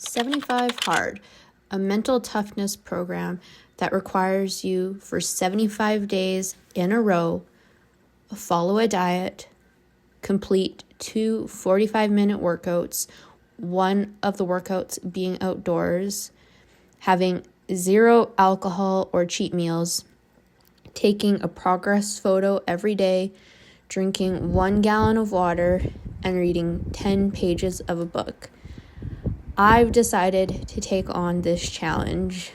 75 Hard, a mental toughness program that requires you for 75 days in a row, follow a diet, complete 2 45-minute workouts, one of the workouts being outdoors, having 0 alcohol or cheat meals, taking a progress photo every day, drinking 1 gallon of water, and reading 10 pages of a book. I've decided to take on this challenge.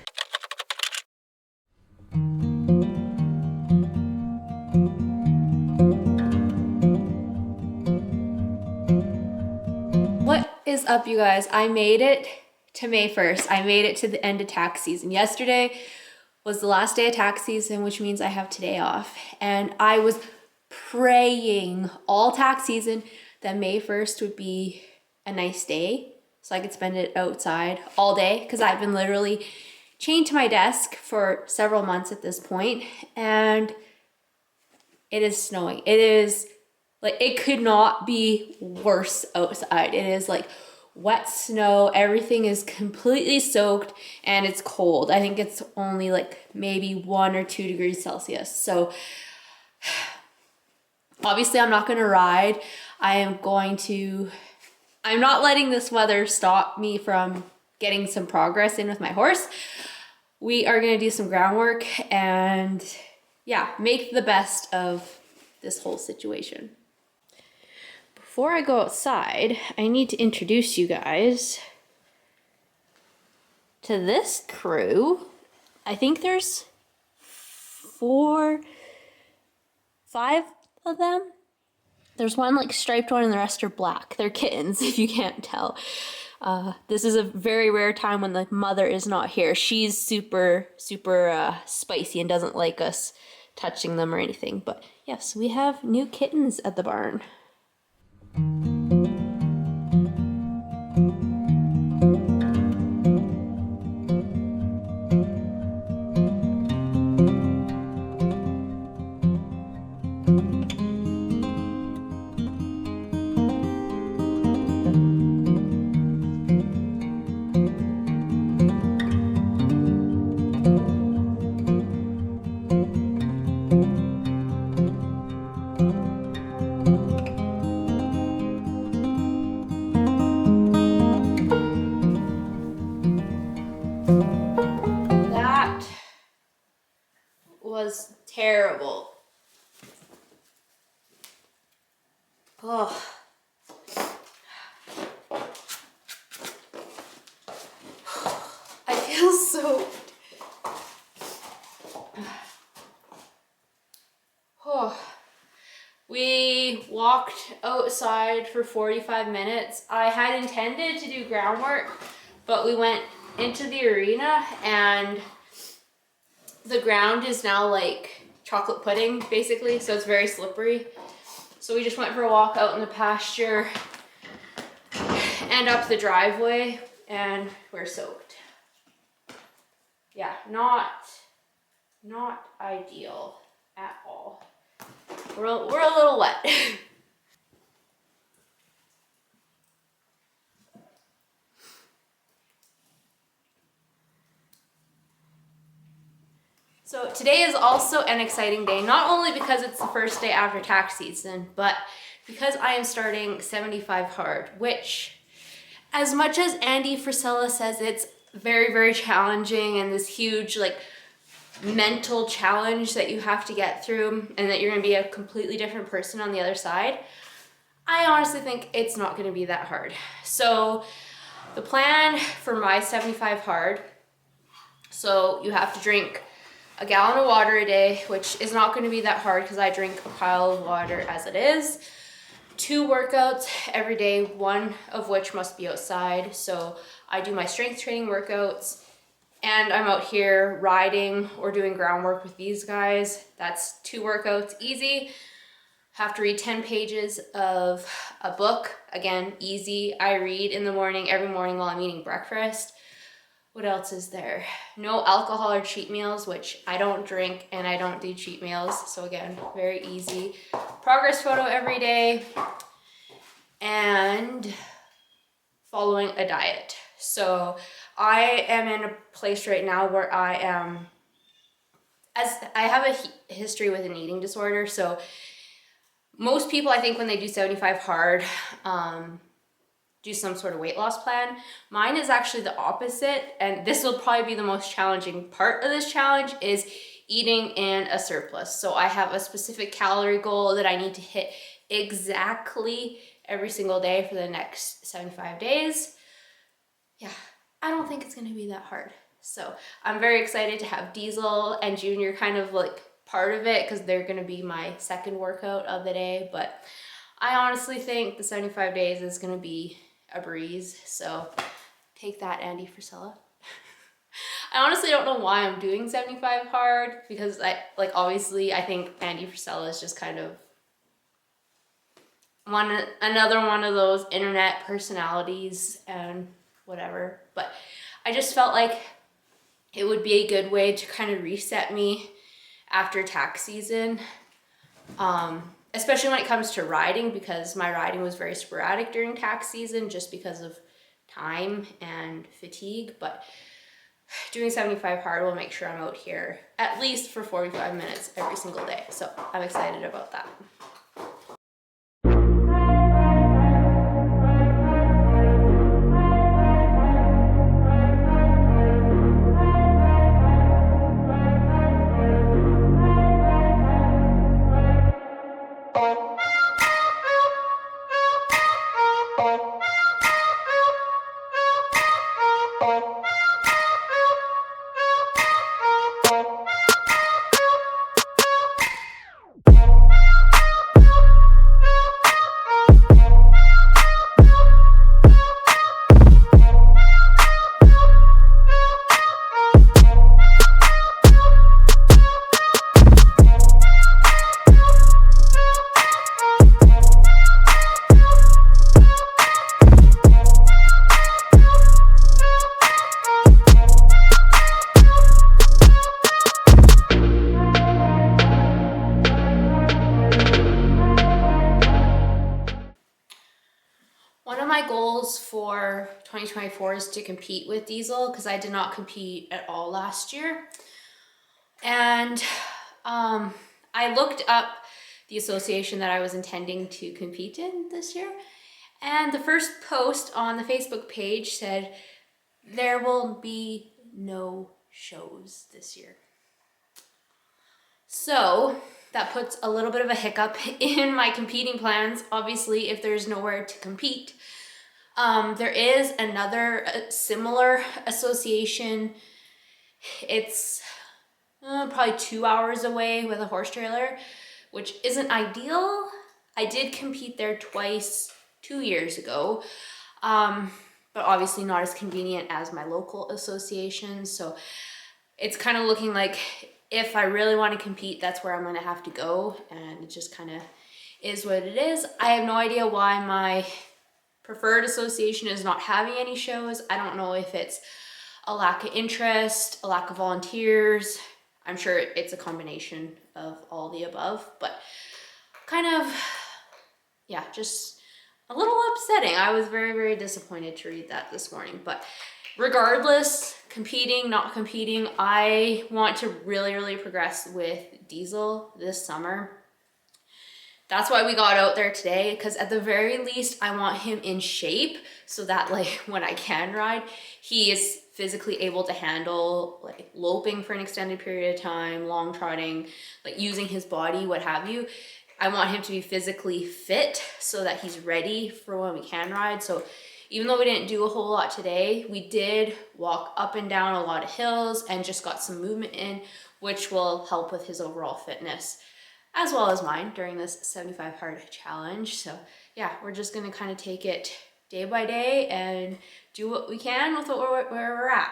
What is up, you guys? I made it to May 1st. I made it to the end of tax season. Yesterday was the last day of tax season, which means I have today off. And I was praying all tax season that May 1st would be a nice day so I could spend it outside all day, because I've been literally chained to my desk for several months at this point, and it is snowing. It is like, it could not be worse outside. It is like wet snow. Everything is completely soaked and it's cold. I think it's only like maybe 1 or 2 degrees Celsius. So obviously I'm not going to ride. I'm not letting this weather stop me from getting some progress in with my horse. We are going to do some groundwork and yeah, make the best of this whole situation. Before I go outside, I need to introduce you guys to this crew. I think there's 5 of them. There's one like striped one and the rest are black. They're kittens, if you can't tell. This is a very rare time when the mother is not here. She's super spicy and doesn't like us touching them or anything. But yes, we have new kittens at the barn. That was terrible. Oh. I feel so... Oh. We walked outside for 45 minutes. I had intended to do groundwork, but we went into the arena and the ground is now like chocolate pudding basically, so it's very slippery. So we just went for a walk out in the pasture and up the driveway and we're soaked. Yeah, not ideal at all. We're a little wet. So today is also an exciting day, not only because it's the first day after tax season, but because I am starting 75 Hard, which, as much as Andy Frisella says it's very challenging and this huge like mental challenge that you have to get through and that you're going to be a completely different person on the other side, I honestly think it's not going to be that hard. So the plan for my 75 Hard, so you have to drink a gallon of water a day, which is not going to be that hard because I drink a pile of water as it is. 2 workouts every day, 1 of which must be outside. So I do my strength training workouts and I'm out here riding or doing groundwork with these guys. That's 2 workouts, easy. Have to read 10 pages of a book. Again, easy. I read in the morning, every morning while I'm eating breakfast. What else is there? No alcohol or cheat meals, which I don't drink and I don't do cheat meals. So again, very easy. Progress photo every day and following a diet. So I am in a place right now where I am, as I have a history with an eating disorder. So most people, I think when they do 75 hard, do some sort of weight loss plan. Mine is actually the opposite, and this will probably be the most challenging part of this challenge, is eating in a surplus. So I have a specific calorie goal that I need to hit exactly every single day for the next 75 days. Yeah, I don't think it's gonna be that hard. So I'm very excited to have Diesel and Junior kind of like part of it, because they're gonna be my second workout of the day. But I honestly think the 75 days is gonna be a breeze. So take that, Andy Frisella. I honestly don't know why I'm doing 75 hard, because obviously I think Andy Frisella is just kind of another one of those internet personalities and whatever. But I just felt like it would be a good way to kind of reset me after tax season. Especially when it comes to riding, because my riding was very sporadic during tax season just because of time and fatigue. But doing 75 hard will make sure I'm out here at least for 45 minutes every single day. So I'm excited about that. One of my goals for 2024 is to compete with Diesel, because I did not compete at all last year. And I looked up the association that I was intending to compete in this year. And the first post on the Facebook page said, there will be no shows this year. So that puts a little bit of a hiccup in my competing plans. Obviously, if there's nowhere to compete, there is another similar association. It's probably 2 hours away with a horse trailer, which isn't ideal. I did compete there twice 2 years ago, but obviously not as convenient as my local association. So it's kind of looking like if I really want to compete, that's where I'm going to have to go. And it just kind of is what it is. I have no idea why my preferred association is not having any shows. I don't know if it's a lack of interest, a lack of volunteers. I'm sure it's a combination of all the above, but kind of, yeah, just a little upsetting. I was very, very disappointed to read that this morning. But regardless, competing, not competing, I want to really, really progress with Diesel this summer. That's why we got out there today, because at the very least, I want him in shape so that like when I can ride, he is physically able to handle like loping for an extended period of time, long trotting, like using his body, what have you. I want him to be physically fit so that he's ready for when we can ride. So even though we didn't do a whole lot today, we did walk up and down a lot of hills and just got some movement in, which will help with his overall fitness, as well as mine during this 75 hard challenge. So yeah, we're just gonna kind of take it day by day and do what we can with where we're at.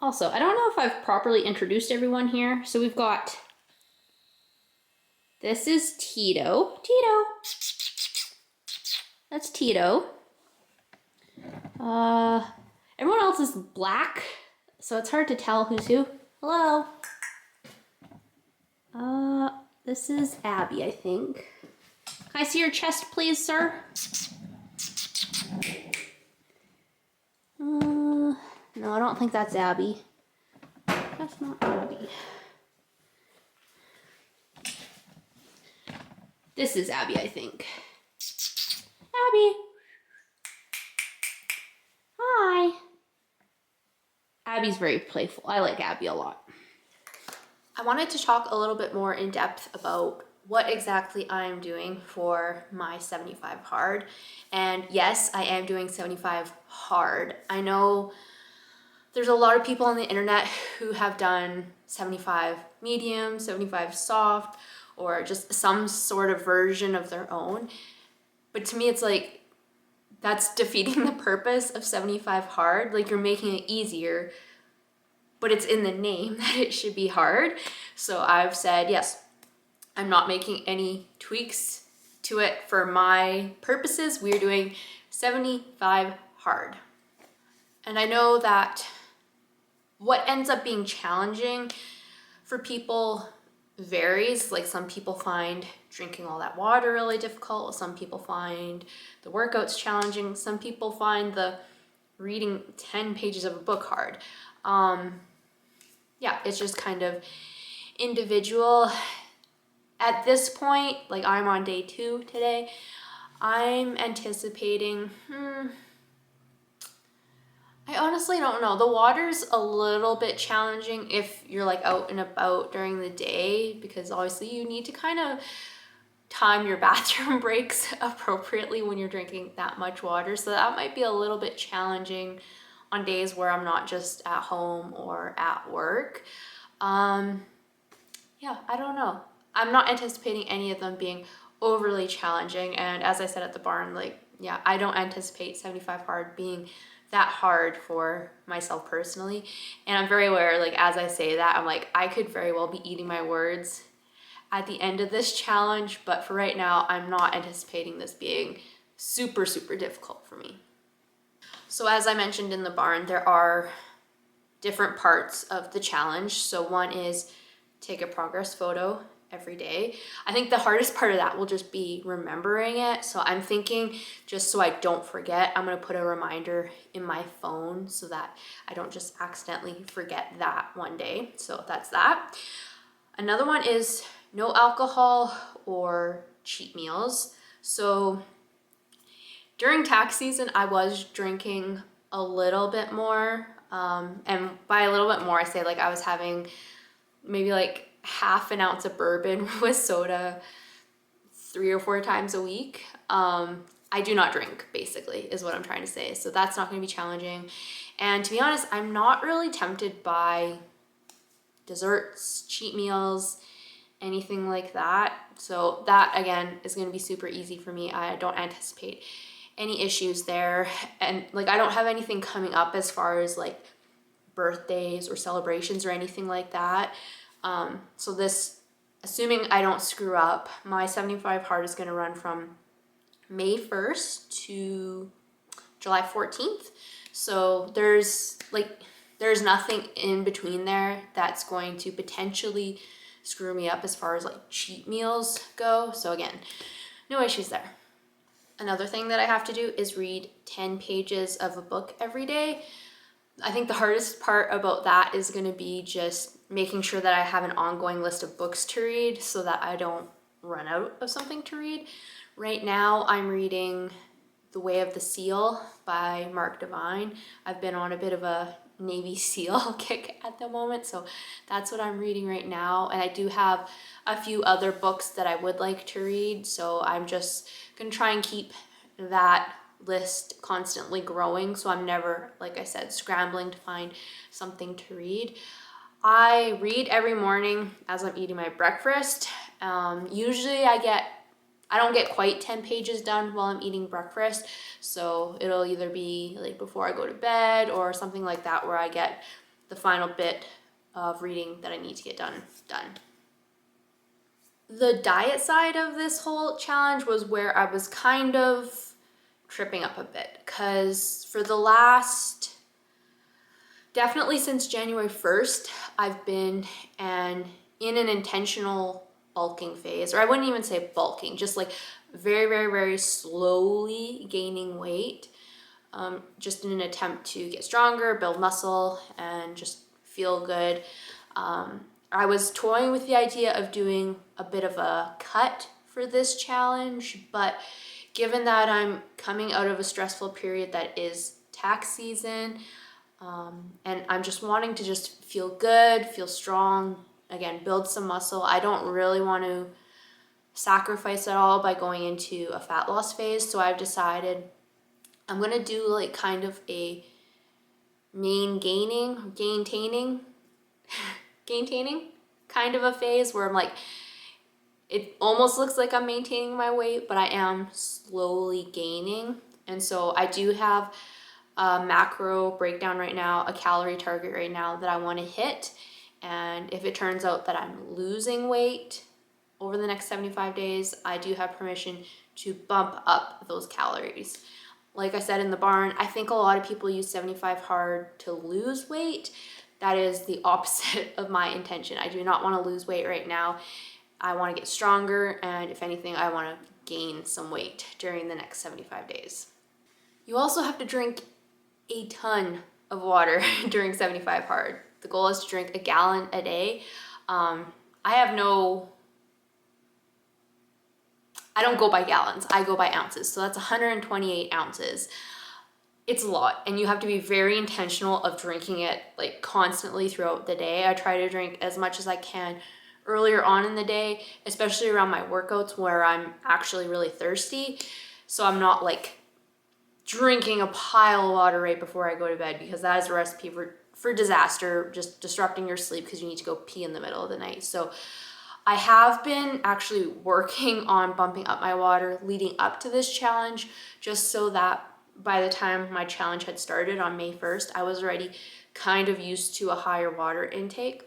Also, I don't know if I've properly introduced everyone here. So we've got, this is Tito. Tito. That's Tito. Everyone else is black, so it's hard to tell who's who. Hello. This is Abby, I think. Can I see your chest, please, sir? No, I don't think that's Abby. That's not Abby. This is Abby, I think. Abby. Hi. Abby's very playful. I like Abby a lot. I wanted to talk a little bit more in depth about what exactly I'm doing for my 75 hard. And yes, I am doing 75 hard. I know there's a lot of people on the internet who have done 75 medium, 75 soft, or just some sort of version of their own. But to me, it's like, that's defeating the purpose of 75 hard. Like, you're making it easier, but it's in the name that it should be hard. So I've said, yes, I'm not making any tweaks to it for my purposes. We're doing 75 hard. And I know that what ends up being challenging for people varies. Like, some people find drinking all that water really difficult. Some people find the workouts challenging. Some people find the reading 10 pages of a book hard. Yeah, it's just kind of individual. At this point, like, I'm on day 2 today, I'm anticipating, I honestly don't know. The water's a little bit challenging if you're like out and about during the day, because obviously you need to kind of time your bathroom breaks appropriately when you're drinking that much water. So that might be a little bit challenging on days where I'm not just at home or at work. Yeah, I don't know. I'm not anticipating any of them being overly challenging. And as I said at the barn, like, yeah, I don't anticipate 75 hard being that hard for myself personally. And I'm very aware, like, as I say that, I'm like, I could very well be eating my words at the end of this challenge, but for right now, I'm not anticipating this being super, super difficult for me. So as I mentioned in the barn, there are different parts of the challenge. So one is take a progress photo every day. I think the hardest part of that will just be remembering it. So I'm thinking, just so I don't forget, I'm gonna put a reminder in my phone so that I don't just accidentally forget that one day. So that's that. Another one is no alcohol or cheat meals. So during tax season, I was drinking a little bit more. And by a little bit more, I say, like, I was having maybe like half an ounce of bourbon with soda 3 or 4 times a week. I do not drink, basically, is what I'm trying to say. So that's not going to be challenging. And to be honest, I'm not really tempted by desserts, cheat meals, anything like that. So that, again, is going to be super easy for me. I don't anticipate any issues there. And like, I don't have anything coming up as far as like birthdays or celebrations or anything like that. So this, assuming I don't screw up, my 75 hard is going to run from May 1st to July 14th. So there's nothing in between there that's going to potentially screw me up as far as like cheat meals go. So again, no issues there. Another thing that I have to do is read 10 pages of a book every day. I think the hardest part about that is going to be just making sure that I have an ongoing list of books to read so that I don't run out of something to read. Right now, I'm reading The Way of the Seal by Mark Devine. I've been on a bit of a Navy SEAL kick at the moment, so that's what I'm reading right now. And I do have a few other books that I would like to read, so I'm just gonna try and keep that list constantly growing, so I'm never, like I said, scrambling to find something to read. I read every morning as I'm eating my breakfast. Usually I don't get quite 10 pages done while I'm eating breakfast, so it'll either be like before I go to bed or something like that where I get the final bit of reading that I need to get done. The diet side of this whole challenge was where I was kind of tripping up a bit, because for the last, definitely since January 1st, I've been in an intentional bulking phase, or I wouldn't even say bulking, just like very, very, very slowly gaining weight. just in an attempt to get stronger, build muscle, and just feel good. I was toying with the idea of doing a bit of a cut for this challenge, but given that I'm coming out of a stressful period that is tax season, and I'm just wanting to just feel good, feel strong, again, build some muscle. I don't really want to sacrifice at all by going into a fat loss phase. So I've decided I'm gonna do like kind of a gaintaining kind of a phase where I'm like, it almost looks like I'm maintaining my weight, but I am slowly gaining. And so I do have a macro breakdown right now, a calorie target right now that I want to hit. And if it turns out that I'm losing weight over the next 75 days, I do have permission to bump up those calories. Like I said in the barn, I think a lot of people use 75 hard to lose weight. That is the opposite of my intention. I do not want to lose weight right now. I want to get stronger, and if anything, I want to gain some weight during the next 75 days. You also have to drink a ton of water during 75 hard. The goal is to drink a gallon a day. I don't go by gallons, I go by ounces. So that's 128 ounces. It's a lot, and you have to be very intentional of drinking it like constantly throughout the day. I try to drink as much as I can earlier on in the day, especially around my workouts where I'm actually really thirsty. So I'm not like drinking a pile of water right before I go to bed, because that is a recipe for disaster, just disrupting your sleep because you need to go pee in the middle of the night. So I have been actually working on bumping up my water leading up to this challenge, just so that by the time my challenge had started on May 1st, I was already kind of used to a higher water intake.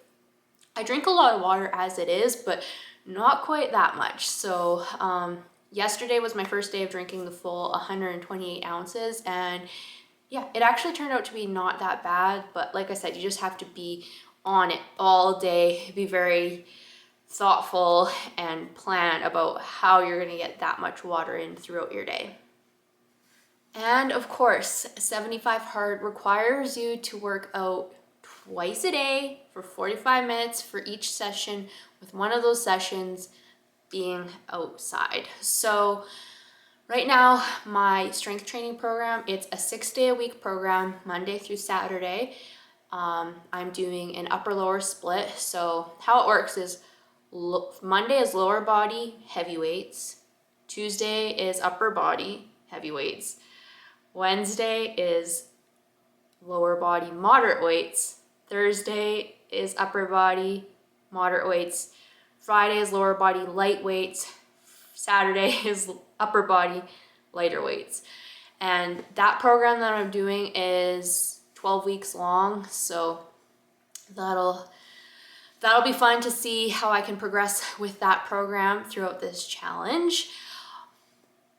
I drink a lot of water as it is, but not quite that much. So yesterday was my first day of drinking the full 128 ounces, and yeah, it actually turned out to be not that bad. But like I said, you just have to be on it all day, be very thoughtful and plan about how you're going to get that much water in throughout your day. And of course, 75 hard requires you to work out twice a day for 45 minutes for each session, with one of those sessions being outside. So right now, my strength training program, it's a 6-day-a-week program, Monday through Saturday. I'm doing an upper-lower split. So how it works is Monday is lower body, heavy weights. Tuesday is upper body, heavy weights. Wednesday is lower body, moderate weights. Thursday is upper body, moderate weights. Friday is lower body, light weights. Saturday is upper body, lighter weights. And that program that I'm doing is 12 weeks long. So that'll be fun to see how I can progress with that program throughout this challenge.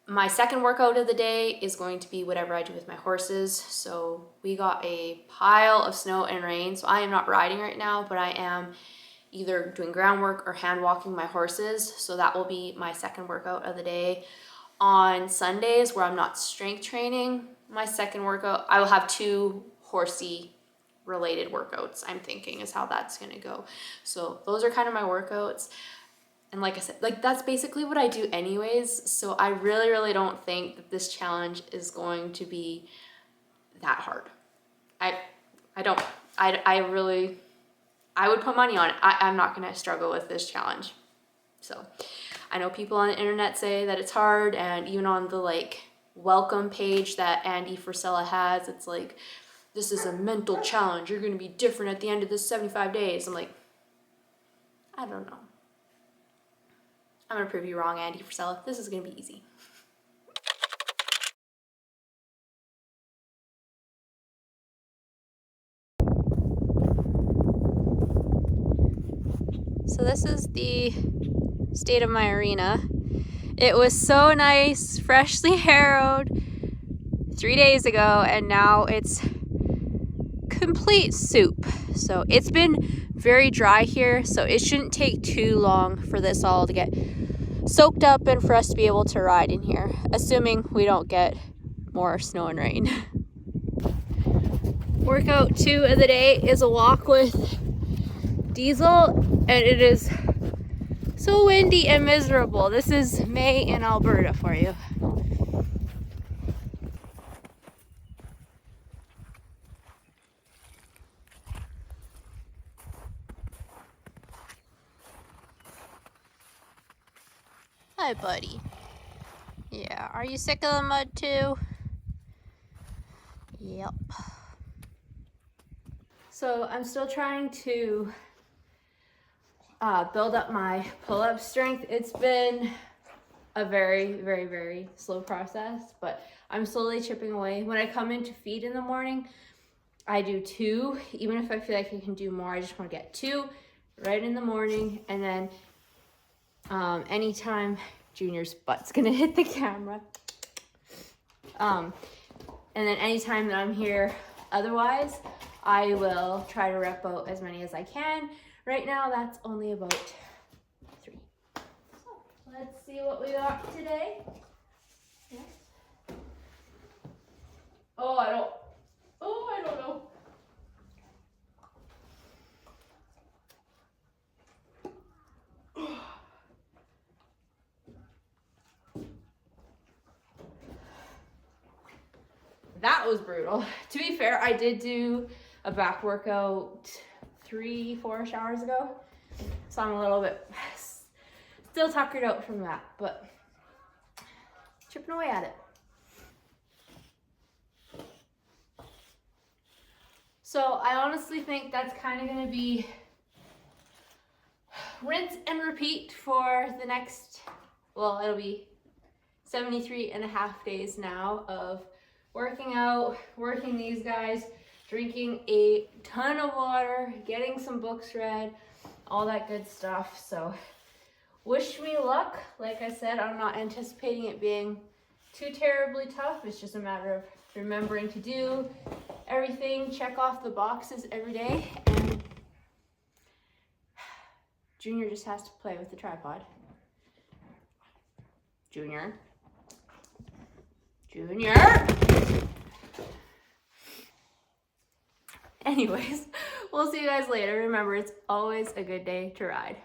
My second workout of the day is going to be whatever I do with my horses. So we got a pile of snow and rain. So I am not riding right now, but I am either doing groundwork or hand walking my horses. So that will be my second workout of the day. On Sundays, where I'm not strength training, my second workout, I will have 2 horsey related workouts, I'm thinking, is how that's gonna go. So those are kind of my workouts. And like I said, like that's basically what I do anyways. So I really don't think that this challenge is going to be that hard. I would put money on it. I'm not gonna struggle with this challenge. So I know people on the internet say that it's hard, and even on the like welcome page that Andy Frisella has, it's like, this is a mental challenge. You're gonna be different at the end of this 75 days. I'm like, I don't know. I'm gonna prove you wrong, Andy Frisella. This is gonna be easy. So this is the state of my arena. It was so nice, freshly harrowed 3 days ago, and now it's complete soup. So it's been very dry here, so it shouldn't take too long for this all to get soaked up and for us to be able to ride in here, assuming we don't get more snow and rain. Workout 2 of the day is a walk with Diesel, and it is so windy and miserable. This is May in Alberta for you. Hi, buddy. Yeah, are you sick of the mud too? Yep. So I'm still trying to build up my pull-up strength. It's been a very, very, very slow process, but I'm slowly chipping away. When I come in to feed in the morning, I do 2. Even if I feel like I can do more, I just want to get 2 right in the morning. And then anytime Junior's butt's gonna hit the camera. And then anytime that I'm here, otherwise, I will try to rep out as many as I can. Right now, that's only about 3. So let's see what we got today. Yes. Oh, I don't know. That was brutal. To be fair, I did do a back workout 3-4 showers ago, so I'm a little bit still tuckered out from that, but chipping away at it. So I honestly think that's kind of going to be rinse and repeat for the next, well, it'll be 73.5 days now of working out, working these guys, drinking a ton of water, getting some books read, all that good stuff. So wish me luck. Like I said, I'm not anticipating it being too terribly tough. It's just a matter of remembering to do everything, check off the boxes every day, and Junior just has to play with the tripod. Junior. Anyways, we'll see you guys later. Remember, it's always a good day to ride.